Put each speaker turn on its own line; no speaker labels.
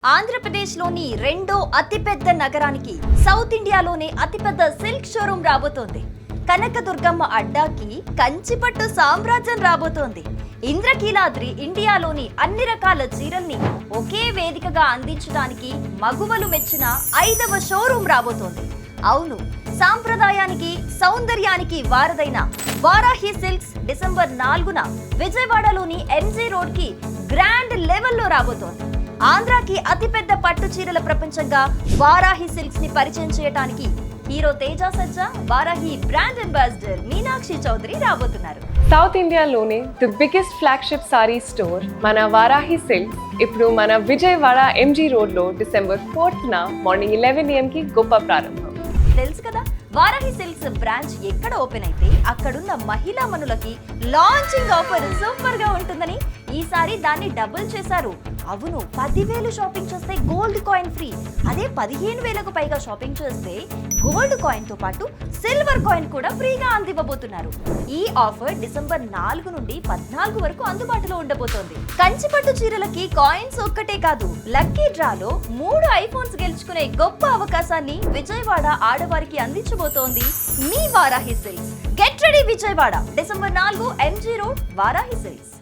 ఆంధ్రప్రదేశ్లోని రెండో అతిపెద్ద నగరానికి సౌత్ ఇండియాలోనే అతిపెద్ద సిల్క్ షోరూమ్ రాబోతోంది. కనకదుర్గమ్మ అడ్డాకి కంచిపట్టు సామ్రాజ్యం రాబోతోంది. ఇంద్రకీలాద్రి ఇండియాలోని అన్ని రకాల చీరల్ని ఒకే వేదికగా అందించడానికి మగువలు మెచ్చిన 5వ షోరూమ్ రాబోతోంది. అవును, సాంప్రదాయానికి సౌందర్యానికి వారదైన వారాహి సిల్క్స్ డిసెంబర్ 4న విజయవాడలోని ఎంజీ రోడ్ కి గ్రాండ్ లెవెల్లో రాబోతోంది. ఆంధ్రాకి అతిపెద్ద పట్టు చీరల ప్రపంచంగా వారాహి సిల్క్స్ ని పరిచయం చేయడానికి హీరో తేజ సజ్జా, వారాహి బ్రాండ్ అంబాసిడర్ మీనాక్షి చౌదరి రాబోతున్నారు.
సౌత్ ఇండియాలోనే the biggest flagship sorry store మన వారాహి సిల్క్స్ ఇప్పుడు మన విజయవాడ ఎంజీ రోడ్లో డిసెంబర్ 4న మార్నింగ్ 11 AM కి గొప్ప ప్రారంభం.
తెలుసు కదా, వారాహి సిల్క్స్ బ్రాంచ్ ఎక్కడ ఓపెన్ అయితే అక్కడున్న మహిళా మనులకి లాంచింగ్ ఆఫర్ సూపర్ గా ఉంటుందని ఈసారి దాన్ని డబుల్ చేశారు. అవును, 10,000 షాపింగ్ చేస్తే గోల్డ్ కాయిన్ ఫ్రీ. అదే 15,000కు పైగా షాపింగ్ చేస్తే గోల్డ్ కాయిన్ తో పాటు సిల్వర్ కాయిన్ కూడా ఫ్రీగా అందివ్వబోతున్నారు. ఈ ఆఫర్ డిసెంబర్ 4 నుండి 14 వరకు అందుబాటులో ఉండబోతోంది. కంచిపట్టు చీరలకి కాయిన్స్ ఒక్కటే కాదు, లక్కీ డ్రాలో 3 ఐఫోన్స్ గెలుచుకునే గొప్ప అవకాశాన్ని విజయవాడ ఆడవారికి అందించబోతోంది మీ Varahi silks. Get ready Vijayawada, December 4 MG road, Varahi silks.